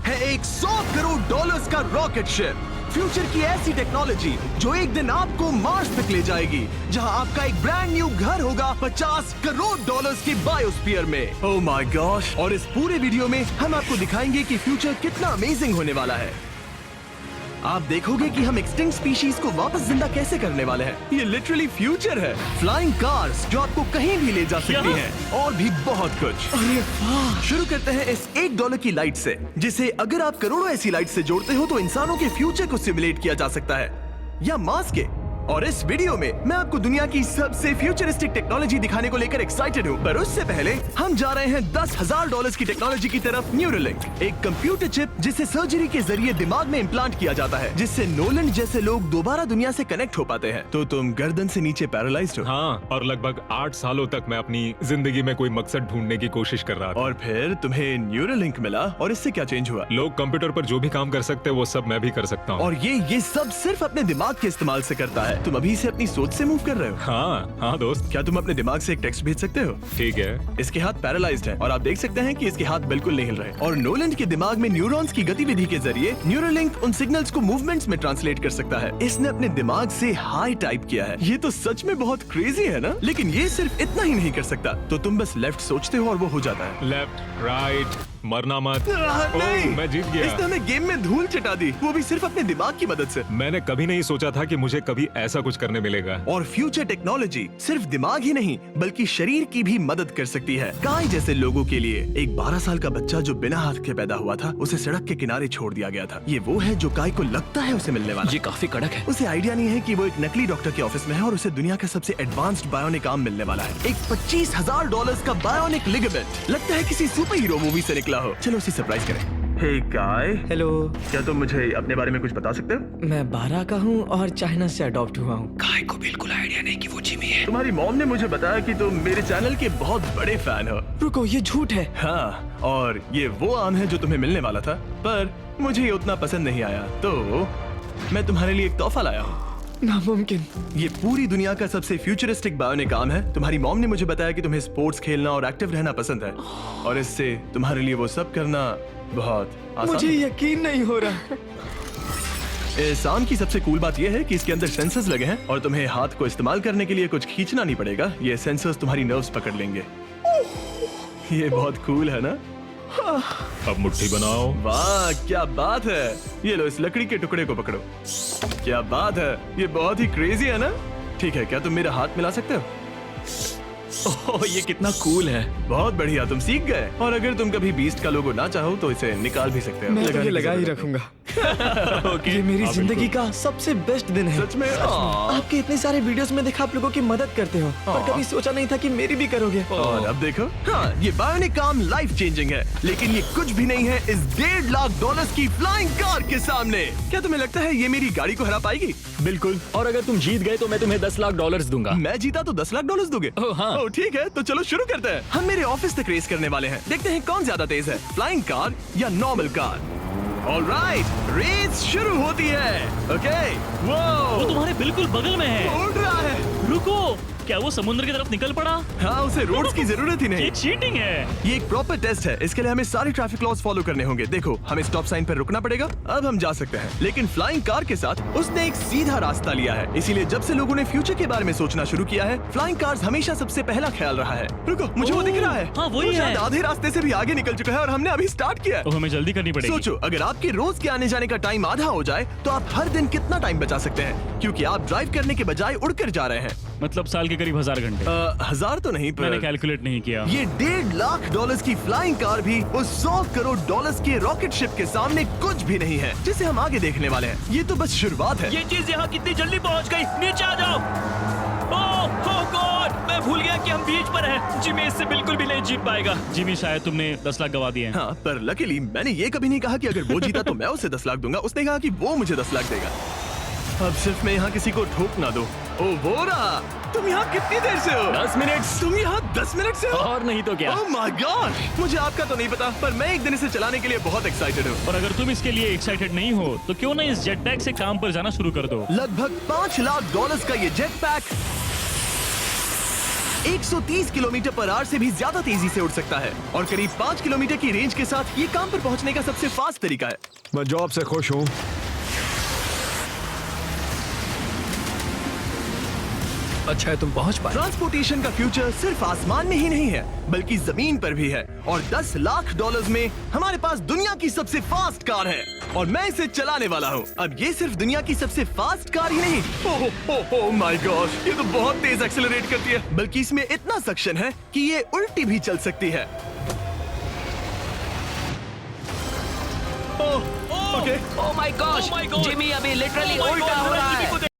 है एक 100 करोड़ डॉलर्स का रॉकेट शिप। फ्यूचर की ऐसी टेक्नोलॉजी जो एक दिन आपको मार्स तक ले जाएगी, जहां आपका एक ब्रांड न्यू घर होगा 50 करोड़ डॉलर्स की बायोस्फीयर में। Oh my gosh! और इस पूरे वीडियो में हम आपको दिखाएंगे कि फ्यूचर कितना अमेजिंग होने वाला है। आप देखोगे कि हम एक्सटिंक्ट स्पीशीज को वापस जिंदा कैसे करने वाले हैं। ये लिटरली फ्यूचर है। फ्लाइंग कार्स जो आपको कहीं भी ले जा सकती हैं, और भी बहुत कुछ। अरे वाह! शुरू करते हैं इस $1 की लाइट से, जिसे अगर आप करोड़ों ऐसी लाइट से जोड़ते हो तो इंसानों के फ्यूचर को सिमुलेट किया जा सकता है, या मार्स के। और इस वीडियो में मैं आपको दुनिया की सबसे फ्यूचरिस्टिक टेक्नोलॉजी दिखाने को लेकर एक्साइटेड हूँ। पर उससे पहले हम जा रहे हैं $10,000 की टेक्नोलॉजी की तरफ। न्यूरोलिंक, एक कंप्यूटर चिप जिसे सर्जरी के जरिए दिमाग में इम्प्लांट किया जाता है, जिससे नोलन जैसे लोग दोबारा दुनिया से कनेक्ट हो पाते हैं। तो तुम गर्दन से नीचे पैरालाइज्ड हो। हाँ, और लगभग 8 सालों तक मैं अपनी जिंदगी में कोई मकसद ढूंढने की कोशिश कर रहा था। और फिर तुम्हें न्यूरोलिंक मिला, और इससे क्या चेंज हुआ? लोग कंप्यूटर पर जो भी काम कर सकते हैं वो सब मैं भी कर सकता हूँ। और ये सब सिर्फ अपने दिमाग के इस्तेमाल से करता है। तुम अभी से अपनी सोच से मूव कर रहे हो। हाँ दोस्त। क्या तुम अपने दिमाग से एक टेक्स्ट भेज सकते हो? ठीक है। इसके हाथ पैरालाइज्ड हैं और आप देख सकते हैं कि इसके हाथ बिल्कुल नहीं हिल रहे। और नोलैंड के दिमाग में न्यूरॉन्स की गतिविधि के जरिए न्यूरोलिंक उन सिग्नल्स को मूवमेंट्स में ट्रांसलेट कर सकता है। इसने अपने दिमाग से हाई टाइप किया है। ये तो सच में बहुत क्रेजी है ना? लेकिन ये सिर्फ इतना ही नहीं कर सकता। तो तुम बस लेफ्ट सोचते हो और वो हो जाता है। लेफ्ट, राइट, मरना मत। नहीं, मैं जीत गया। इसने हमें गेम में धूल चटा दी, वो भी सिर्फ अपने दिमाग की मदद से। मैंने कभी नहीं सोचा था कि मुझे कभी ऐसा कुछ करने मिलेगा। और फ्यूचर टेक्नोलॉजी सिर्फ दिमाग ही नहीं बल्कि शरीर की भी मदद कर सकती है। काय जैसे लोगों के लिए एक 12 साल का बच्चा जो बिना हाथ के पैदा हुआ था, उसे सड़क के किनारे छोड़ दिया गया था। ये वो है जो काय को लगता है उसे मिलने वाला। ये काफी कड़क है। उसे आइडिया नहीं है कि वो एक नकली डॉक्टर के ऑफिस में है और उसे दुनिया का सबसे एडवांस्ड बायोनिक आर्म मिलने वाला है। एक $25,000 का बायोनिक लिगामेंट। लगता है किसी सुपर हीरो मूवी से निकला हो। चलो उसे सरप्राइज करें। हे काय। हेलो। क्या तुम मुझे अपने बारे में कुछ बता सकते हो? मैं 12 का हूँ और चाइना से अडॉप्ट हुआ हूँ। काय को बिल्कुल आइडिया नहीं कि वो जिमी है। तुम्हारी मॉम ने मुझे बताया कि तुम मेरे चैनल के बहुत बड़े फैन हो। रुको, ये झूठ है। हाँ, और ये वो आम है जो तुम्हें मिलने वाला था, पर मुझे ये उतना पसंद नहीं आया, तो मैं तुम्हारे लिए एक तोहफा लाया हूँ। नामुमकिन। ये पूरी दुनिया का सबसे फ्यूचरिस्टिक बायोनिक आर्म है। तुम्हारी मॉम ने मुझे बताया कि तुम्हें स्पोर्ट्स खेलना और एक्टिव रहना पसंद है, और इससे तुम्हारे लिए वो सब करना बहुत आसान। मुझे यकीन नहीं हो रहा। इस आर्म की सबसे कूल बात यह है कि इसके अंदर सेंसर्स लगे हैं और तुम्हें हाथ को इस्तेमाल करने के लिए कुछ खींचना नहीं पड़ेगा। ये सेंसर्स तुम्हारी नर्व्स पकड़ लेंगे। ये बहुत कूल है ना? अब मुट्ठी बनाओ। वाह, क्या बात है। ये लो, इस लकड़ी के टुकड़े को पकड़ो। क्या बात है, ये बहुत ही क्रेजी है ना? ठीक है, क्या तुम मेरा हाथ मिला सकते हो? ओह, ये कितना कूल है। बहुत बढ़िया, तुम सीख गए। और अगर तुम कभी बीस्ट का लोगो ना चाहो तो इसे निकाल भी सकते हो। मैं तो ये लगाने की लगा ही जरूरत रखूंगा। नहीं। ये मेरी हाँ, जिंदगी बिल्कुल। का सबसे बेस्ट दिन है। सच में? आपके इतने सारे वीडियोस में देखा आप लोगों की मदद करते हो, पर कभी सोचा नहीं था कि मेरी भी करोगे। और अब देखो, हाँ, ये बायोनिक आर्म लाइफ चेंजिंग है, लेकिन ये कुछ भी नहीं है इस $1.5 की फ्लाइंग कार के सामने। क्या तुम्हें लगता है ये मेरी गाड़ी को हरा पाएगी? बिल्कुल। और अगर तुम जीत गए तो मैं तुम्हें $10,00,000 दूंगा। मैं जीता तो $10,00,000 दोगे? ओह, हाँ। ओह, ठीक है, तो चलो शुरू करते हैं। हम मेरे ऑफिस तक रेस करने वाले हैं। देखते हैं कौन ज्यादा तेज है, फ्लाइंग कार या नॉर्मल कार। ऑलराइट, रेस शुरू होती है। ओके, वो तुम्हारे बिल्कुल बगल में है। उड़ रहा है। रुको, क्या वो समुद्र की तरफ निकल पड़ा? हाँ, उसे रोड्स की जरूरत ही नहीं। ये चीटिंग है। ये एक प्रॉपर टेस्ट है। इसके लिए हमें सारे ट्रैफिक लॉज फॉलो करने होंगे। देखो, हमें स्टॉप साइन पर रुकना पड़ेगा। अब हम जा सकते हैं, लेकिन फ्लाइंग कार के साथ उसने एक सीधा रास्ता लिया है। इसीलिए जब से लोगों ने फ्यूचर के बारे में सोचना शुरू किया है, फ्लाइंग कार्स हमेशा सबसे पहला ख्याल रहा है। रुको, मुझे वो दिख रहा है। हाँ, वही वो है। शायद आधे रास्ते से भी आगे निकल चुका है और हमने अभी स्टार्ट किया है। तो हमें जल्दी करनी पड़ेगी। सोचो, अगर आपके रोज के आने जाने का टाइम आधा हो जाए तो आप हर दिन कितना टाइम बचा सकते हैं, क्योंकि आप ड्राइव करने के बजाय उड़कर जा रहे हैं। मतलब साल के करीब 1000 घंटे। 1000 तो नहीं, मैंने पर कैलकुलेट नहीं किया। ये $1.5 की फ्लाइंग कार भी उस $100 करोड़ के रॉकेट शिप के सामने कुछ भी नहीं है, जिसे हम आगे देखने वाले हैं। ये तो बस शुरुआत है। ये चीज यहाँ कितनी जल्दी पहुँच गई। नीचे आ जाओ। ओह गॉड, मैं भूल गया कि हम बीच पर हैं। जिमी इससे बिल्कुल भी नहीं जीत पाएगा। जिमी, शायद तुमने 10 लाख गवा दिए हैं। हाँ, पर लकीली मैंने ये कभी नहीं कहा कि अगर वो जीता तो मैं उसे 10 लाख दूंगा। उसने कहा कि वो मुझे 10 लाख देगा। अब सिर्फ मैं यहाँ किसी को ठोक ना दो। ओ वो रहा। तुम यहाँ कितनी देर से हो? 10 मिनट। तुम यहाँ 10 मिनट से हो? और नहीं तो क्या। ओह माय गॉड, मुझे आपका तो नहीं पता, पर मैं एक दिन इसे चलाने के लिए बहुत एक्साइटेड हूँ। और अगर तुम इसके लिए एक्साइटेड नहीं हो तो क्यों ना इस जेट पैक से काम पर जाना शुरू कर दो। लगभग $5 लाख का ये jet pack 130 kilometre per hour से भी ज्यादा तेजी से उड़ सकता है और करीब 5 किलोमीटर की रेंज के साथ ये काम पर पहुंचने का सबसे फास्ट तरीका है। मैं जॉब से खुश हूँ। अच्छा है तुम पहुंच पाए। ट्रांसपोर्टेशन का फ्यूचर सिर्फ आसमान में ही नहीं है बल्कि जमीन पर भी है और 10 लाख डॉलर्स में हमारे पास दुनिया की सबसे फास्ट कार है और मैं इसे चलाने वाला हूँ। अब ये सिर्फ दुनिया की सबसे फास्ट कार ही नहीं, ओह माय गॉड, ये तो बहुत तेज एक्सेलरेट करती है, बल्कि इसमें इतना सक्शन है कि ये उल्टी भी चल सकती है। Okay oh my gosh, Jimmy अभी लिटरली उल्टा हो रहा है।